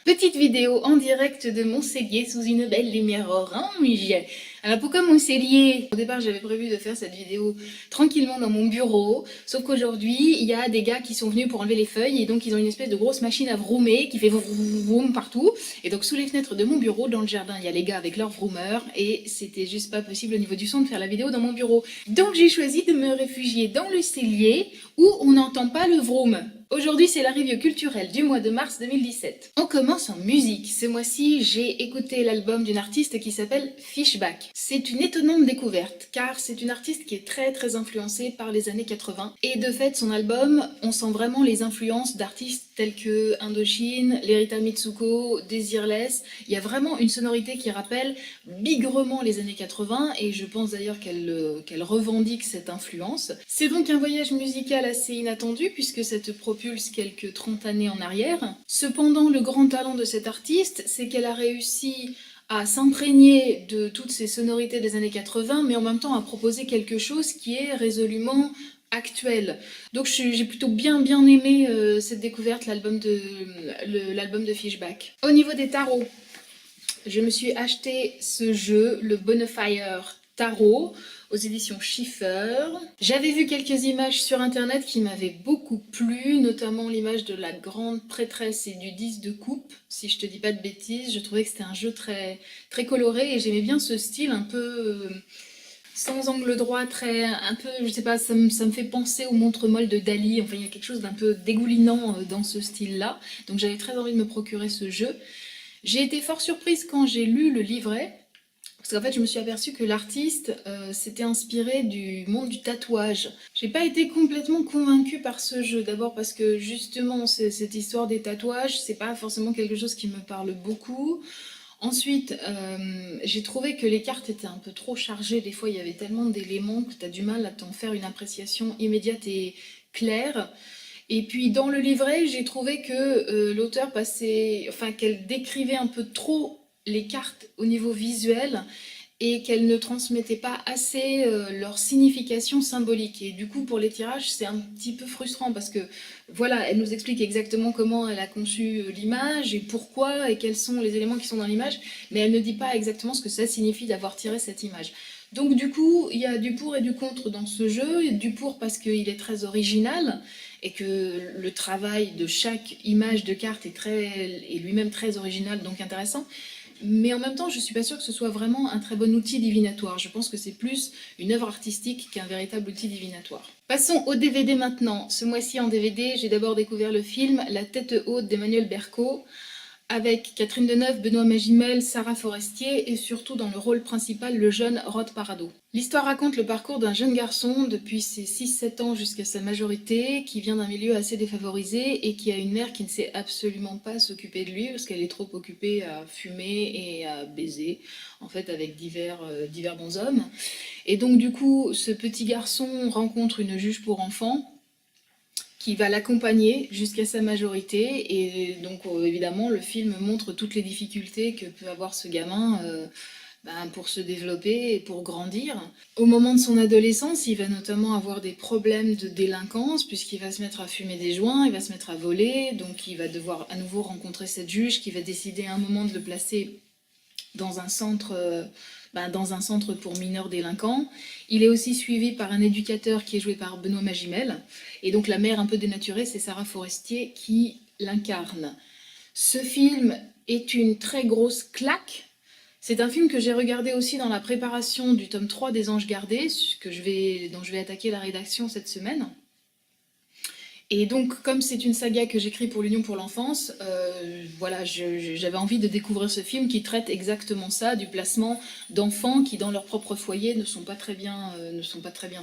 Petite vidéo en direct de mon cellier sous une belle lumière orange. Alors pourquoi mon cellier? Au départ j'avais prévu de faire cette vidéo tranquillement dans mon bureau, sauf qu'aujourd'hui il y a des gars qui sont venus pour enlever les feuilles et donc ils ont une espèce de grosse machine à vroomer qui fait vroom partout. Et donc sous les fenêtres de mon bureau, dans le jardin, il y a les gars avec leur vroomer et c'était juste pas possible au niveau du son de faire la vidéo dans mon bureau. Donc j'ai choisi de me réfugier dans le cellier où on n'entend pas le vroom. Aujourd'hui, c'est la review culturelle du mois de mars 2017. On commence en musique. Ce mois-ci, j'ai écouté l'album d'une artiste qui s'appelle Fishback. C'est une étonnante découverte, car c'est une artiste qui est très influencée par les années 80. Et de fait, son album, on sent vraiment les influences d'artistes tels que Indochine, Lerita Mitsuko, Desireless. Il y a vraiment une sonorité qui rappelle bigrement les années 80, et je pense d'ailleurs qu'elle revendique cette influence. C'est donc un voyage musical assez inattendu, puisque ça te propulse quelques 30 années en arrière. Cependant, le grand talent de cette artiste, c'est qu'elle a réussi à s'imprégner de toutes ces sonorités des années 80, mais en même temps à proposer quelque chose qui est résolument actuel. Donc j'ai plutôt bien aimé cette découverte, l'album de Fishback. Au niveau des tarots, je me suis acheté ce jeu, le Bonfire Tarot, aux éditions Schiffer. J'avais vu quelques images sur internet qui m'avaient beaucoup plu, notamment l'image de la grande prêtresse et du 10 de coupe, si je te dis pas de bêtises. Je trouvais que c'était un jeu très coloré et j'aimais bien ce style un peu sans angle droit, un peu, je sais pas, ça me fait penser aux montres molles de Dali. Enfin, il y a quelque chose d'un peu dégoulinant dans ce style-là. Donc j'avais très envie de me procurer ce jeu. J'ai été fort surprise quand j'ai lu le livret, parce qu'en fait je me suis aperçue que l'artiste s'était inspiré du monde du tatouage. J'ai pas été complètement convaincue par ce jeu, d'abord parce que justement cette histoire des tatouages, c'est pas forcément quelque chose qui me parle beaucoup. Ensuite, j'ai trouvé que les cartes étaient un peu trop chargées, des fois il y avait tellement d'éléments que tu as du mal à t'en faire une appréciation immédiate et claire. Et puis dans le livret, j'ai trouvé que l'auteur qu'elle décrivait un peu trop les cartes au niveau visuel et qu'elle ne transmettait pas assez leur signification symbolique. Et du coup, pour les tirages, c'est un petit peu frustrant parce que voilà, elle nous explique exactement comment elle a conçu l'image et pourquoi et quels sont les éléments qui sont dans l'image, mais elle ne dit pas exactement ce que ça signifie d'avoir tiré cette image. Donc du coup, il y a du pour et du contre dans ce jeu. Du pour parce qu'il est très original et que le travail de chaque image de carte est lui-même très original, donc intéressant. Mais en même temps, je suis pas sûre que ce soit vraiment un très bon outil divinatoire. Je pense que c'est plus une œuvre artistique qu'un véritable outil divinatoire. Passons au DVD maintenant. Ce mois-ci en DVD, j'ai d'abord découvert le film La tête haute d'Emmanuel Berco, avec Catherine Deneuve, Benoît Magimel, Sarah Forestier et surtout dans le rôle principal le jeune Rod Parado. L'histoire raconte le parcours d'un jeune garçon depuis ses 6-7 ans jusqu'à sa majorité, qui vient d'un milieu assez défavorisé et qui a une mère qui ne sait absolument pas s'occuper de lui parce qu'elle est trop occupée à fumer et à baiser, en fait avec divers bons hommes. Et donc du coup, ce petit garçon rencontre une juge pour enfants qui va l'accompagner jusqu'à sa majorité. Et donc évidemment, le film montre toutes les difficultés que peut avoir ce gamin pour se développer et pour grandir. Au moment de son adolescence, il va notamment avoir des problèmes de délinquance, puisqu'il va se mettre à fumer des joints, il va se mettre à voler, donc il va devoir à nouveau rencontrer cette juge qui va décider à un moment de le placer dans un centre pour mineurs délinquants. Il est aussi suivi par un éducateur qui est joué par Benoît Magimel. Et donc la mère un peu dénaturée, c'est Sarah Forestier qui l'incarne. Ce film est une très grosse claque. C'est un film que j'ai regardé aussi dans la préparation du tome 3 des Anges Gardés, dont je vais attaquer la rédaction cette semaine. Et donc, comme c'est une saga que j'écris pour l'Union pour l'enfance, voilà, j'avais envie de découvrir ce film qui traite exactement ça, du placement d'enfants qui, dans leur propre foyer, ne sont pas très bien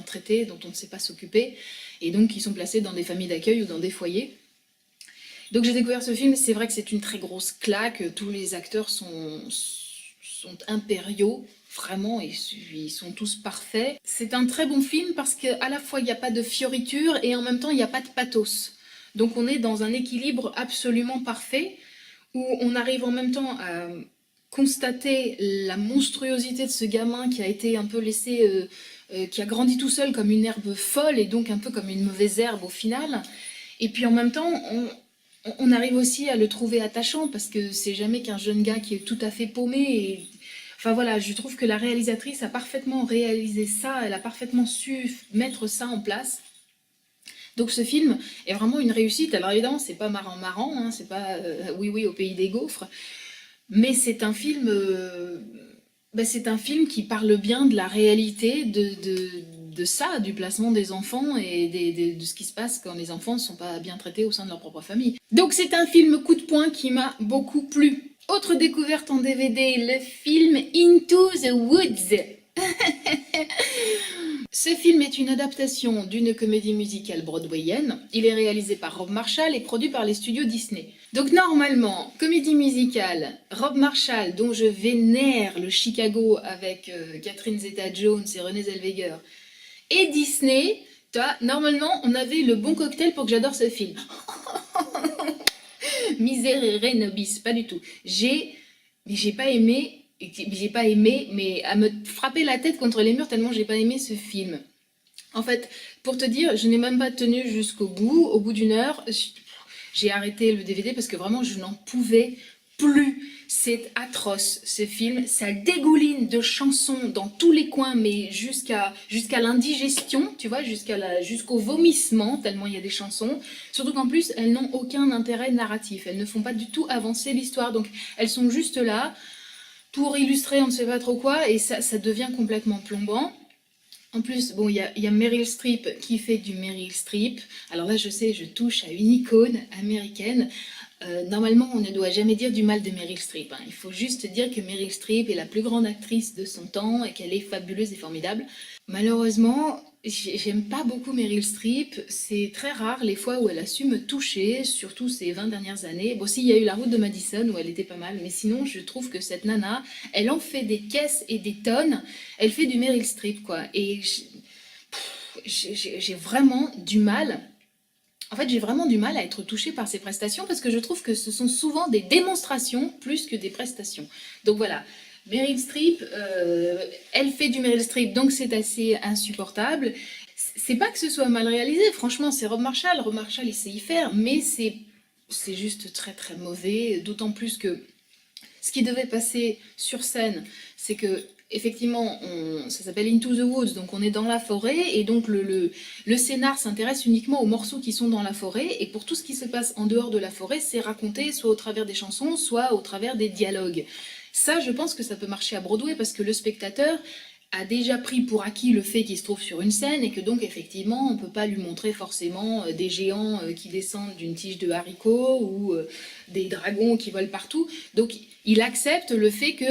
traités, dont on ne sait pas s'occuper, et donc qui sont placés dans des familles d'accueil ou dans des foyers. Donc j'ai découvert ce film, c'est vrai que c'est une très grosse claque, tous les acteurs sont impériaux, vraiment, ils sont tous parfaits. C'est un très bon film parce qu'à la fois il n'y a pas de fioriture et en même temps il n'y a pas de pathos. Donc on est dans un équilibre absolument parfait où on arrive en même temps à constater la monstruosité de ce gamin qui a été un peu laissé, qui a grandi tout seul comme une herbe folle et donc un peu comme une mauvaise herbe au final. Et puis en même temps, on arrive aussi à le trouver attachant parce que c'est jamais qu'un jeune gars qui est tout à fait paumé. Enfin voilà, je trouve que la réalisatrice a parfaitement réalisé ça, elle a parfaitement su mettre ça en place. Donc ce film est vraiment une réussite. Alors évidemment, c'est pas marrant marrant, hein, c'est pas oui oui au pays des gaufres, mais c'est un film qui parle bien de la réalité de ça, du placement des enfants et de ce qui se passe quand les enfants ne sont pas bien traités au sein de leur propre famille. Donc c'est un film coup de poing qui m'a beaucoup plu. Autre découverte en DVD, le film Into the Woods. Ce film est une adaptation d'une comédie musicale broadwayenne. Il est réalisé par Rob Marshall et produit par les studios Disney. Donc normalement, comédie musicale, Rob Marshall, dont je vénère le Chicago avec Catherine Zeta-Jones et Renée Zellweger, et Disney, normalement on avait le bon cocktail pour que j'adore ce film. Miserere nobis, pas du tout. Mais j'ai pas aimé, mais à me frapper la tête contre les murs tellement j'ai pas aimé ce film. En fait, pour te dire, je n'ai même pas tenu jusqu'au bout. Au bout d'une heure, j'ai arrêté le DVD parce que vraiment je n'en pouvais plus. C'est atroce ce film, ça dégouline de chansons dans tous les coins, mais jusqu'à l'indigestion, tu vois, jusqu'au vomissement, tellement il y a des chansons. Surtout qu'en plus, elles n'ont aucun intérêt narratif, elles ne font pas du tout avancer l'histoire, donc elles sont juste là pour illustrer on ne sait pas trop quoi, et ça devient complètement plombant. En plus, bon, il y a Meryl Streep qui fait du Meryl Streep. Alors là, je sais, je touche à une icône américaine. Normalement, on ne doit jamais dire du mal de Meryl Streep, hein. Il faut juste dire que Meryl Streep est la plus grande actrice de son temps et qu'elle est fabuleuse et formidable. Malheureusement, j'aime pas beaucoup Meryl Streep. C'est très rare les fois où elle a su me toucher, surtout ces 20 dernières années. Bon, si, il y a eu La Route de Madison où elle était pas mal, mais sinon, je trouve que cette nana, elle en fait des caisses et des tonnes. Elle fait du Meryl Streep, quoi. Et j'ai vraiment du mal. En fait, j'ai vraiment du mal à être touchée par ces prestations parce que je trouve que ce sont souvent des démonstrations plus que des prestations. Donc voilà, Meryl Streep, elle fait du Meryl Streep, donc c'est assez insupportable. C'est pas que ce soit mal réalisé, franchement, c'est Rob Marshall. Rob Marshall, il sait y faire, mais c'est juste très très mauvais, d'autant plus que ce qui devait passer sur scène, c'est que effectivement, ça s'appelle Into the Woods, donc on est dans la forêt, et donc le scénar s'intéresse uniquement aux morceaux qui sont dans la forêt, et pour tout ce qui se passe en dehors de la forêt, c'est raconté soit au travers des chansons, soit au travers des dialogues. Ça, je pense que ça peut marcher à Broadway, parce que le spectateur a déjà pris pour acquis le fait qu'il se trouve sur une scène, et que donc effectivement, on ne peut pas lui montrer forcément des géants qui descendent d'une tige de haricots, ou des dragons qui volent partout. Donc il accepte le fait que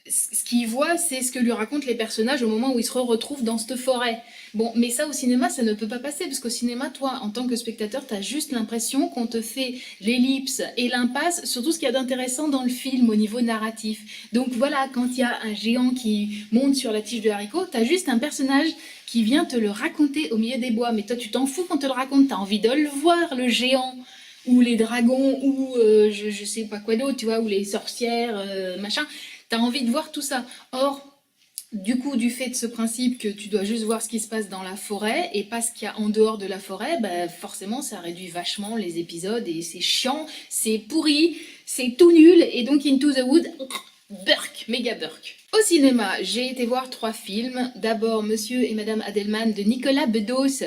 ce qu'il voit, c'est ce que lui racontent les personnages au moment où ils se retrouvent dans cette forêt. Bon, mais ça au cinéma, ça ne peut pas passer, parce qu'au cinéma, toi, en tant que spectateur, t'as juste l'impression qu'on te fait l'ellipse et l'impasse sur tout ce qu'il y a d'intéressant dans le film au niveau narratif. Donc voilà, quand il y a un géant qui monte sur la tige de haricot, t'as juste un personnage qui vient te le raconter au milieu des bois. Mais toi, tu t'en fous qu'on te le raconte, t'as envie de le voir, le géant, ou les dragons, ou je sais pas quoi d'autre, tu vois, ou les sorcières, machin. T'as envie de voir tout ça. Or, du coup, du fait de ce principe que tu dois juste voir ce qui se passe dans la forêt et pas ce qu'il y a en dehors de la forêt, bah forcément, ça réduit vachement les épisodes et c'est chiant, c'est pourri, c'est tout nul. Et donc, Into the Wood, burk, méga burk. Au cinéma, j'ai été voir 3 films. D'abord, Monsieur et Madame Adelman de Nicolas Bedos.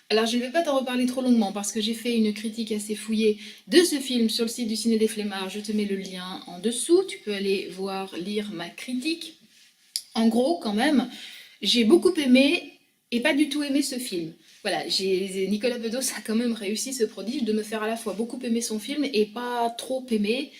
Alors, je ne vais pas t'en reparler trop longuement parce que j'ai fait une critique assez fouillée de ce film sur le site du Ciné des Flemmards. Je te mets le lien en dessous. Tu peux aller voir, lire ma critique. En gros, quand même, j'ai beaucoup aimé et pas du tout aimé ce film. Voilà, Nicolas Bedos a quand même réussi ce prodige de me faire à la fois beaucoup aimer son film et pas trop aimer.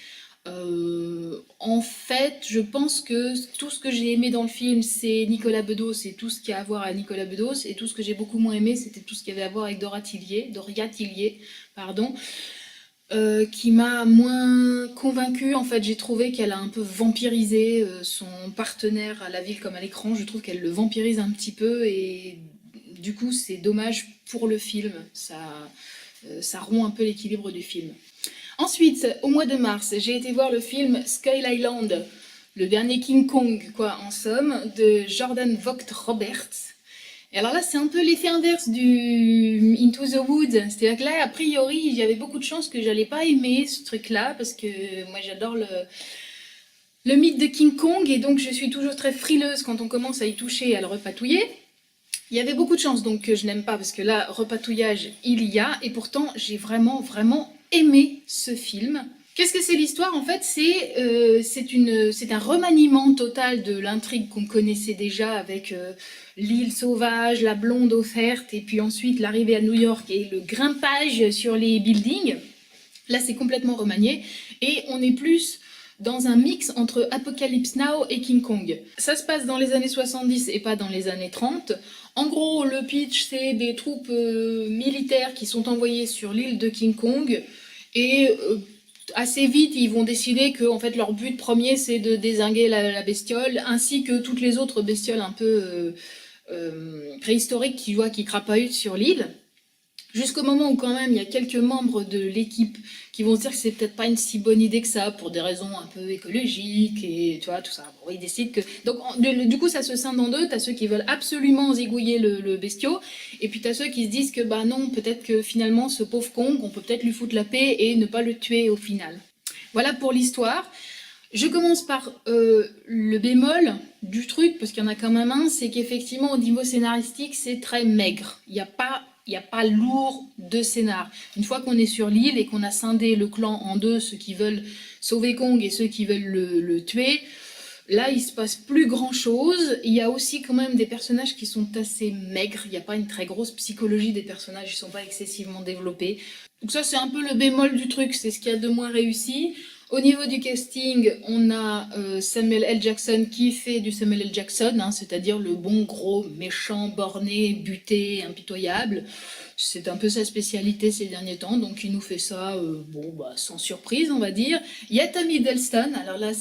En fait, je pense que tout ce que j'ai aimé dans le film, c'est Nicolas Bedos et tout ce qui a à voir avec Nicolas Bedos, et tout ce que j'ai beaucoup moins aimé, c'était tout ce qui avait à voir avec Doria Tillier, pardon, qui m'a moins convaincue. En fait, j'ai trouvé qu'elle a un peu vampirisé son partenaire à la ville comme à l'écran. Je trouve qu'elle le vampirise un petit peu, et du coup, c'est dommage pour le film. Ça rompt un peu l'équilibre du film. Ensuite, au mois de mars, j'ai été voir le film Skull Island, le dernier King Kong, quoi, en somme, de Jordan Vogt Roberts. Et alors là, c'est un peu l'effet inverse du Into the Woods. C'est-à-dire que là, a priori, il y avait beaucoup de chances que j'allais pas aimer ce truc-là, parce que moi j'adore le mythe de King Kong, et donc je suis toujours très frileuse quand on commence à y toucher et à le repatouiller. Il y avait beaucoup de chances donc que je n'aime pas, parce que là, repatouillage, il y a, et pourtant j'ai vraiment, vraiment aimé ce film. Qu'est-ce que c'est l'histoire? En fait, c'est un remaniement total de l'intrigue qu'on connaissait déjà avec l'île sauvage, la blonde offerte, et puis ensuite l'arrivée à New York et le grimpage sur les buildings. Là, c'est complètement remanié, et on est plus dans un mix entre Apocalypse Now et King Kong. Ça se passe dans les années 70 et pas dans les années 30. En gros, le pitch, c'est des troupes militaires qui sont envoyées sur l'île de King Kong, et assez vite, ils vont décider que en fait, leur but premier, c'est de dézinguer la bestiole, ainsi que toutes les autres bestioles un peu préhistoriques qui crapahutent sur l'île. Jusqu'au moment où quand même il y a quelques membres de l'équipe qui vont se dire que c'est peut-être pas une si bonne idée que ça pour des raisons un peu écologiques et tu vois tout ça. Bon, ils décident que donc du coup ça se scinde en deux. T'as ceux qui veulent absolument zigouiller le bestiau, et puis t'as ceux qui se disent que bah non, peut-être que finalement ce pauvre Kong, on peut peut-être lui foutre la paix et ne pas le tuer au final. Voilà pour l'histoire. Je commence par le bémol du truc, parce qu'il y en a quand même un, c'est qu'effectivement au niveau scénaristique c'est très maigre. Il n'y a pas lourd de scénar. Une fois qu'on est sur l'île et qu'on a scindé le clan en deux, ceux qui veulent sauver Kong et ceux qui veulent le tuer, là il se passe plus grand chose. Il y a aussi quand même des personnages qui sont assez maigres. Il n'y a pas une très grosse psychologie des personnages, ils ne sont pas excessivement développés. Donc ça c'est un peu le bémol du truc, c'est ce qu'il y a de moins réussi. Au niveau du casting, on a Samuel L. Jackson qui fait du Samuel L. Jackson, hein, c'est-à-dire le bon gros méchant, borné, buté, impitoyable. C'est un peu sa spécialité ces derniers temps, donc il nous fait ça, bon, bah, sans surprise, on va dire. Il y a Tom Hiddleston, alors là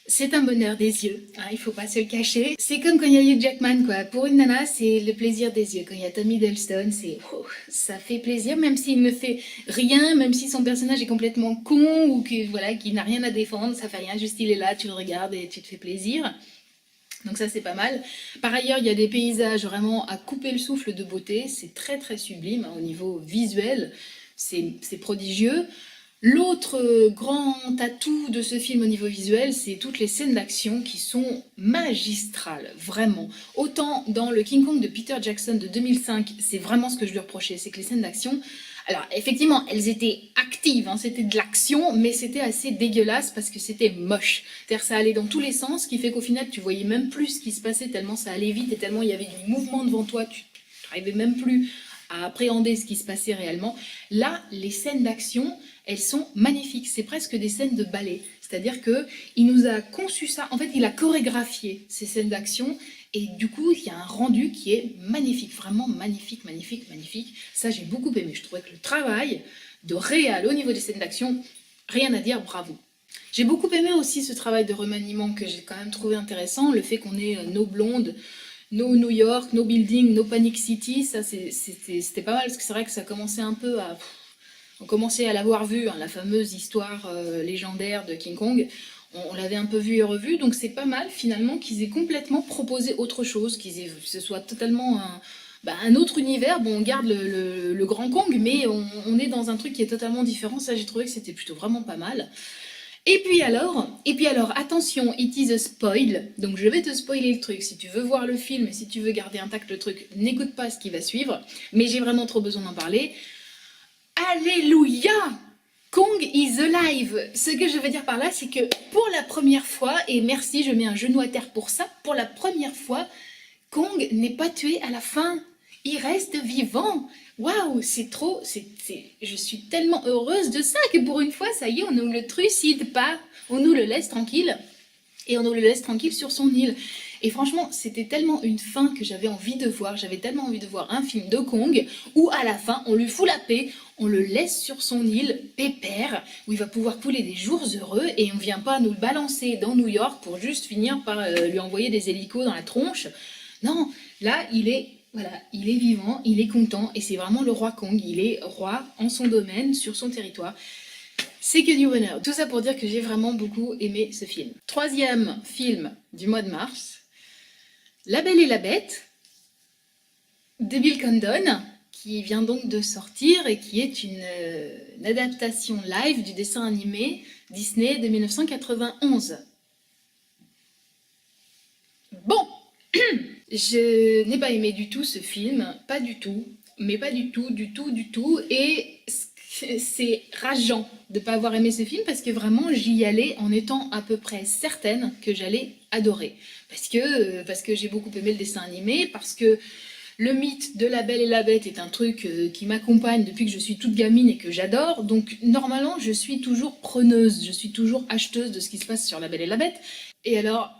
c'est un bonheur des yeux, hein, il faut pas se le cacher. C'est comme quand il y a Hugh Jackman, quoi. Pour une nana, c'est le plaisir des yeux. Quand il y a Tom Hiddleston, ça fait plaisir, même s'il ne fait rien, même si son personnage est complètement con ou que voilà, qu'il n'a rien à défendre, ça fait rien, juste il est là, tu le regardes et tu te fais plaisir. Donc ça c'est pas mal. Par ailleurs, il y a des paysages vraiment à couper le souffle de beauté, c'est très très sublime hein, au niveau visuel, c'est prodigieux. L'autre grand atout de ce film au niveau visuel, c'est toutes les scènes d'action qui sont magistrales, vraiment. Autant dans le King Kong de Peter Jackson de 2005, c'est vraiment ce que je lui reprochais, c'est que les scènes d'action, alors effectivement, elles étaient actives, hein, c'était de l'action, mais c'était assez dégueulasse parce que c'était moche. C'est-à-dire ça allait dans tous les sens, ce qui fait qu'au final, tu voyais même plus ce qui se passait tellement ça allait vite et tellement il y avait du mouvement devant toi, tu n'arrivais même plus à appréhender ce qui se passait réellement. Là, les scènes d'action, elles sont magnifiques. C'est presque des scènes de ballet. C'est-à-dire qu'il nous a conçu ça. En fait, il a chorégraphié ces scènes d'action. Et du coup, il y a un rendu qui est magnifique. Vraiment magnifique, magnifique, magnifique. Ça, j'ai beaucoup aimé. Je trouvais que le travail de réal au niveau des scènes d'action, rien à dire, bravo. J'ai beaucoup aimé aussi ce travail de remaniement que j'ai quand même trouvé intéressant. Le fait qu'on ait nos blondes, nos New York, nos buildings, nos Panic City, ça c'était pas mal parce que c'est vrai que ça commençait un peu à... On commençait à l'avoir vu, hein, la fameuse histoire légendaire de King Kong. On l'avait un peu vu et revu, donc c'est pas mal finalement qu'ils aient complètement proposé autre chose, ce soit totalement un autre univers. Bon, on garde le grand Kong, mais on est dans un truc qui est totalement différent. Ça, j'ai trouvé que c'était plutôt vraiment pas mal. Et puis alors, attention, it is a spoil. Donc je vais te spoiler le truc. Si tu veux voir le film et si tu veux garder intact le truc, n'écoute pas ce qui va suivre. Mais j'ai vraiment trop besoin d'en parler. Alléluia! Kong is alive. Ce que je veux dire par là, c'est que pour la première fois, et merci, je mets un genou à terre pour ça, pour la première fois, Kong n'est pas tué à la fin. Il reste vivant. Waouh, c'est trop, je suis tellement heureuse de ça que pour une fois, ça y est, on ne le trucide pas. On nous le laisse tranquille. Et on nous le laisse tranquille sur son île. Et franchement, c'était tellement une fin que j'avais envie de voir. J'avais tellement envie de voir un film de Kong où à la fin, on lui fout la paix, on le laisse sur son île, pépère, où il va pouvoir couler des jours heureux et on vient pas nous le balancer dans New York pour juste finir par lui envoyer des hélicos dans la tronche. Non, là, il est vivant, il est content et c'est vraiment le roi Kong. Il est roi en son domaine, sur son territoire. C'est que du bonheur. Tout ça pour dire que j'ai vraiment beaucoup aimé ce film. Troisième film du mois de mars, La Belle et la Bête. de Bill Condon, qui vient donc de sortir et qui est une adaptation live du dessin animé Disney de 1991. Bon, je n'ai pas aimé du tout ce film, pas du tout, mais pas du tout, du tout, et c'est rageant de ne pas avoir aimé ce film parce que vraiment j'y allais en étant à peu près certaine que j'allais adorer. Parce que j'ai beaucoup aimé le dessin animé, parce que le mythe de La Belle et la Bête est un truc qui m'accompagne depuis que je suis toute gamine et que j'adore. Donc normalement, je suis toujours preneuse, je suis toujours acheteuse de ce qui se passe sur La Belle et la Bête. Et alors,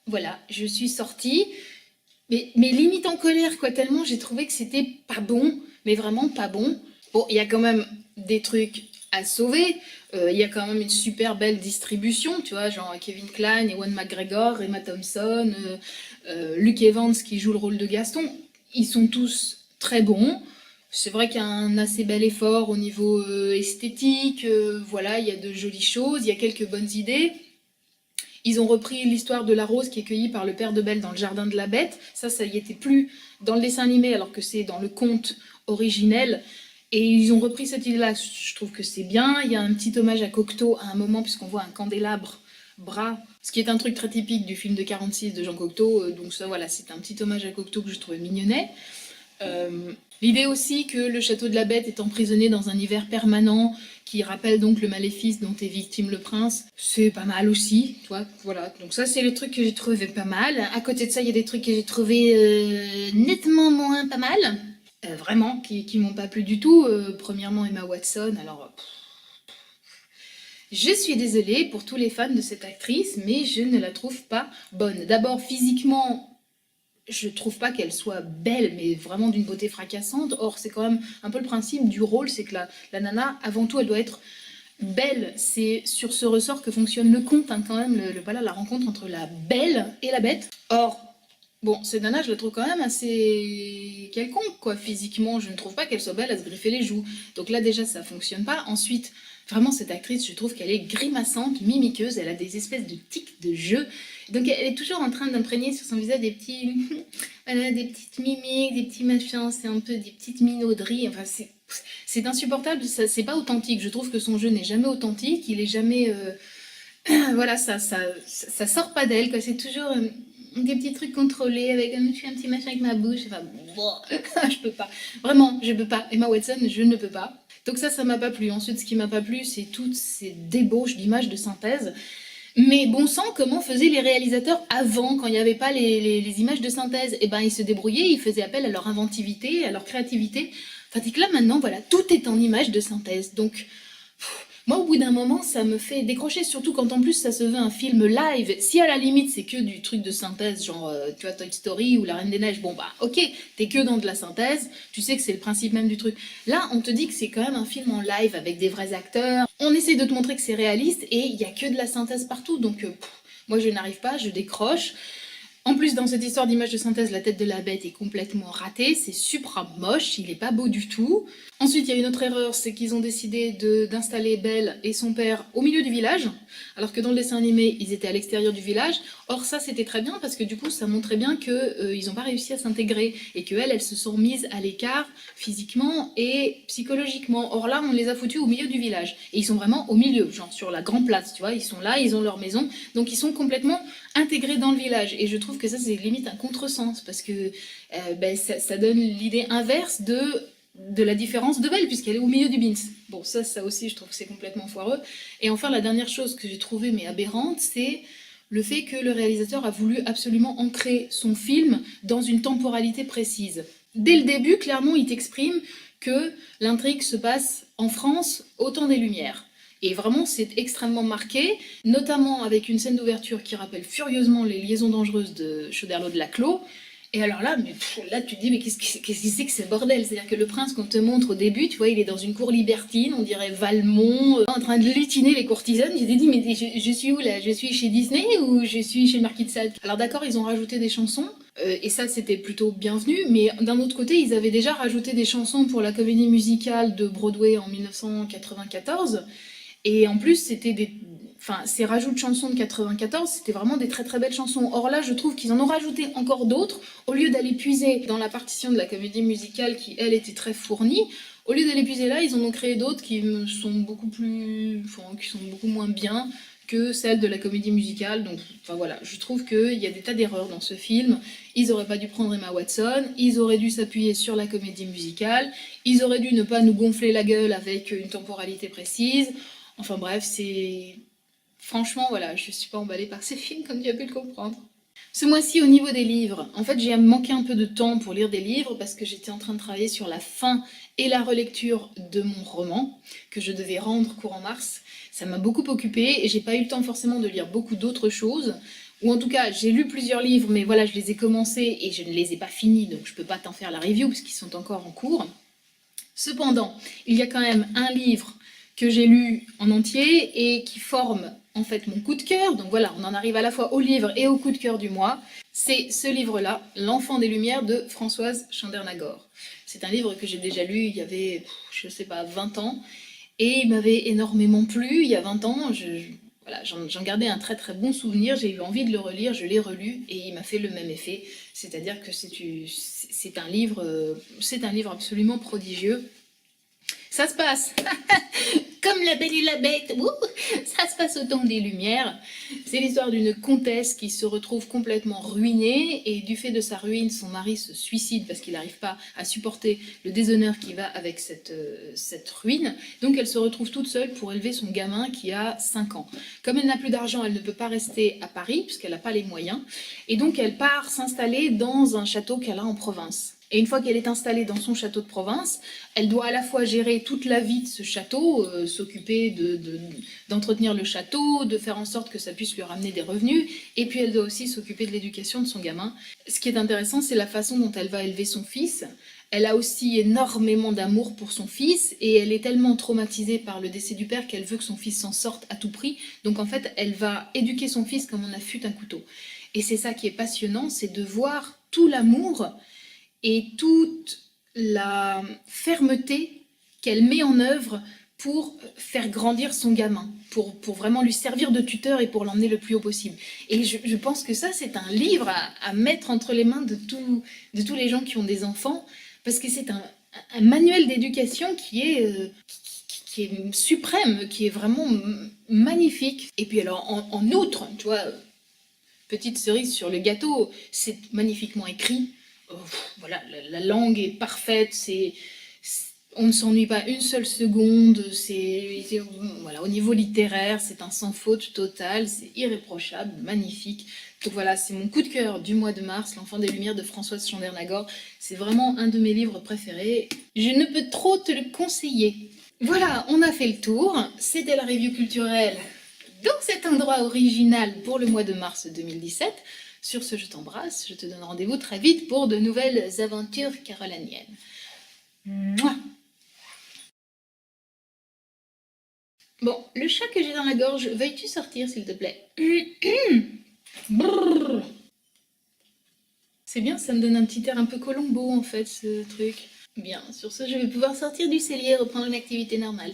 voilà, je suis sortie, mais limite en colère, quoi, tellement j'ai trouvé que c'était pas bon, mais vraiment pas bon. Bon, il y a quand même des trucs à sauver. Il y a quand même une super belle distribution, tu vois, genre Kevin Kline, Ewan McGregor, Emma Thompson, Luke Evans qui joue le rôle de Gaston. Ils sont tous très bons. C'est vrai qu'il y a un assez bel effort au niveau esthétique. Voilà, il y a de jolies choses, il y a quelques bonnes idées. Ils ont repris l'histoire de la rose qui est cueillie par le père de Belle dans le jardin de la Bête. Ça y était plus dans le dessin animé alors que c'est dans le conte originel. Et ils ont repris cette idée-là. Je trouve que c'est bien. Il y a un petit hommage à Cocteau à un moment puisqu'on voit un candélabre bras, ce qui est un truc très typique du film de 46 de Jean Cocteau. Donc ça, voilà, c'est un petit hommage à Cocteau que je trouvais mignonnet. L'idée aussi que le château de la Bête est emprisonné dans un hiver permanent qui rappelle donc le maléfice dont est victime le prince, c'est pas mal aussi, tu vois, voilà. Donc ça, c'est le truc que j'ai trouvé pas mal. À côté de ça, il y a des trucs que j'ai trouvé nettement moins pas mal, vraiment, qui m'ont pas plu du tout. Premièrement, Emma Watson, alors... Je suis désolée pour tous les fans de cette actrice, mais je ne la trouve pas bonne. D'abord, physiquement, je trouve pas qu'elle soit belle, mais vraiment d'une beauté fracassante. Or, c'est quand même un peu le principe du rôle, c'est que la nana, avant tout, elle doit être belle. C'est sur ce ressort que fonctionne le conte, hein, quand même, voilà, la rencontre entre la belle et la bête. Or, bon, cette nana, je la trouve quand même assez quelconque, quoi. Physiquement, je ne trouve pas qu'elle soit belle à se griffer les joues. Donc là, déjà, ça fonctionne pas. Ensuite, vraiment, cette actrice, je trouve qu'elle est grimaçante, mimiqueuse, elle a des espèces de tics de jeu. Donc elle est toujours en train d'imprégner sur son visage des petits, voilà, des petites mimiques, des petits machins, c'est un peu des petites minauderies. Enfin, c'est insupportable, c'est pas authentique. Je trouve que son jeu n'est jamais authentique, il est jamais, voilà, ça sort pas d'elle, quoi. C'est toujours des petits trucs contrôlés avec je fais un petit machin avec ma bouche. Enfin, bon, je peux pas. Vraiment, je peux pas. Emma Watson, je ne peux pas. Donc ça m'a pas plu. Ensuite, ce qui m'a pas plu, c'est toutes ces débauches d'images de synthèse. Mais bon sang, comment faisaient les réalisateurs avant, quand il n'y avait pas les images de synthèse? Eh ben, ils se débrouillaient, ils faisaient appel à leur inventivité, à leur créativité. Enfin, c'est que là, maintenant, voilà, tout est en images de synthèse. Donc, moi, au bout d'un moment, ça me fait décrocher, surtout quand en plus ça se veut un film live. Si à la limite c'est que du truc de synthèse, genre tu vois Toy Story ou La Reine des Neiges, bon bah ok, t'es que dans de la synthèse, tu sais que c'est le principe même du truc. Là, on te dit que c'est quand même un film en live avec des vrais acteurs. On essaie de te montrer que c'est réaliste et il y a que de la synthèse partout, donc moi je n'arrive pas, je décroche. En plus, dans cette histoire d'image de synthèse, la tête de la bête est complètement ratée, c'est super moche, il est pas beau du tout. Ensuite, il y a une autre erreur, c'est qu'ils ont décidé d'installer Belle et son père au milieu du village, alors que dans le dessin animé, ils étaient à l'extérieur du village. Or ça, c'était très bien, parce que du coup, ça montrait bien qu'ils n'ont pas réussi à s'intégrer, et qu'elles se sont mises à l'écart, physiquement et psychologiquement. Or là, on les a foutus au milieu du village, et ils sont vraiment au milieu, genre sur la grande place, tu vois, ils sont là, ils ont leur maison, donc ils sont complètement intégrés dans le village. Et je trouve que ça, c'est limite un contresens, parce que ça donne l'idée inverse de la différence de Belle, puisqu'elle est au milieu du bins. Bon, ça aussi, je trouve que c'est complètement foireux. Et enfin, la dernière chose que j'ai trouvée, mais aberrante, c'est le fait que le réalisateur a voulu absolument ancrer son film dans une temporalité précise. Dès le début, clairement, il t'exprime que l'intrigue se passe en France au temps des Lumières. Et vraiment, c'est extrêmement marqué, notamment avec une scène d'ouverture qui rappelle furieusement les liaisons dangereuses de Choderlos de Laclos. Et alors là, là tu te dis, mais qu'est-ce que c'est que ce bordel? C'est-à-dire que le prince qu'on te montre au début, tu vois, il est dans une cour libertine, on dirait Valmont, en train de lutiner les courtisanes. J'ai dit, mais je suis où là? Je suis chez Disney ou je suis chez le Marquis de Sade? Alors d'accord, ils ont rajouté des chansons, et ça c'était plutôt bienvenu, mais d'un autre côté, ils avaient déjà rajouté des chansons pour la comédie musicale de Broadway en 1994, et en plus c'était enfin, ces rajouts de chansons de 94, c'était vraiment des très très belles chansons. Or là, je trouve qu'ils en ont rajouté encore d'autres, au lieu d'aller puiser dans la partition de la comédie musicale qui, elle, était très fournie. Au lieu d'aller puiser là, ils en ont créé d'autres qui sont beaucoup plus, enfin, qui sont beaucoup moins bien que celles de la comédie musicale. Donc, enfin voilà, je trouve qu'il y a des tas d'erreurs dans ce film. Ils auraient pas dû prendre Emma Watson, ils auraient dû s'appuyer sur la comédie musicale, ils auraient dû ne pas nous gonfler la gueule avec une temporalité précise. Enfin bref, c'est... Franchement, voilà, je suis pas emballée par ces films, comme tu as pu le comprendre. Ce mois-ci, au niveau des livres, en fait, j'ai manqué un peu de temps pour lire des livres parce que j'étais en train de travailler sur la fin et la relecture de mon roman que je devais rendre courant mars. Ça m'a beaucoup occupée et j'ai pas eu le temps forcément de lire beaucoup d'autres choses. Ou en tout cas, j'ai lu plusieurs livres, mais voilà, je les ai commencés et je ne les ai pas finis, donc je peux pas t'en faire la review puisqu'ils sont encore en cours. Cependant, il y a quand même un livre que j'ai lu en entier et qui forme en fait mon coup de cœur. Donc voilà, on en arrive à la fois au livre et au coup de cœur du mois. C'est ce livre-là, L'Enfant des Lumières de Françoise Chandernagor. C'est un livre que j'ai déjà lu il y avait, je sais pas, 20 ans. Et il m'avait énormément plu il y a 20 ans. Voilà, j'en gardais un très très bon souvenir. J'ai eu envie de le relire, je l'ai relu et il m'a fait le même effet. C'est-à-dire que c'est un livre absolument prodigieux. Ça se passe comme La Belle et la Bête, ça se passe au temps des Lumières. C'est l'histoire d'une comtesse qui se retrouve complètement ruinée et du fait de sa ruine, son mari se suicide parce qu'il n'arrive pas à supporter le déshonneur qui va avec cette ruine. Donc elle se retrouve toute seule pour élever son gamin qui a 5 ans. Comme elle n'a plus d'argent, elle ne peut pas rester à Paris puisqu'elle n'a pas les moyens. Et donc elle part s'installer dans un château qu'elle a en province. Et une fois qu'elle est installée dans son château de province, elle doit à la fois gérer toute la vie de ce château, s'occuper d'entretenir le château, de faire en sorte que ça puisse lui ramener des revenus, et puis elle doit aussi s'occuper de l'éducation de son gamin. Ce qui est intéressant, c'est la façon dont elle va élever son fils. Elle a aussi énormément d'amour pour son fils, et elle est tellement traumatisée par le décès du père qu'elle veut que son fils s'en sorte à tout prix. Donc en fait, elle va éduquer son fils comme on affûte un couteau. Et c'est ça qui est passionnant, c'est de voir tout l'amour et toute la fermeté qu'elle met en œuvre pour faire grandir son gamin, pour vraiment lui servir de tuteur et pour l'emmener le plus haut possible. Et je pense que ça, c'est un livre à mettre entre les mains de tous les gens qui ont des enfants, parce que c'est un manuel d'éducation qui est suprême, qui est vraiment magnifique. Et puis alors, en outre, tu vois, petite cerise sur le gâteau, c'est magnifiquement écrit. Voilà, la langue est parfaite, on ne s'ennuie pas une seule seconde, voilà, au niveau littéraire, c'est un sans faute total, c'est irréprochable, magnifique. Donc voilà, c'est mon coup de cœur du mois de mars, L'Enfant des Lumières de Françoise Chandernagor. C'est vraiment un de mes livres préférés. Je ne peux trop te le conseiller. Voilà, on a fait le tour. C'était la review culturelle dans cet endroit original pour le mois de mars 2017. Sur ce, je t'embrasse, je te donne rendez-vous très vite pour de nouvelles aventures caroliniennes. Mouah. Bon, le chat que j'ai dans la gorge, veuilles-tu sortir s'il te plaît? C'est bien, ça me donne un petit air un peu Colombo en fait, ce truc. Bien, sur ce, je vais pouvoir sortir du cellier et reprendre une activité normale.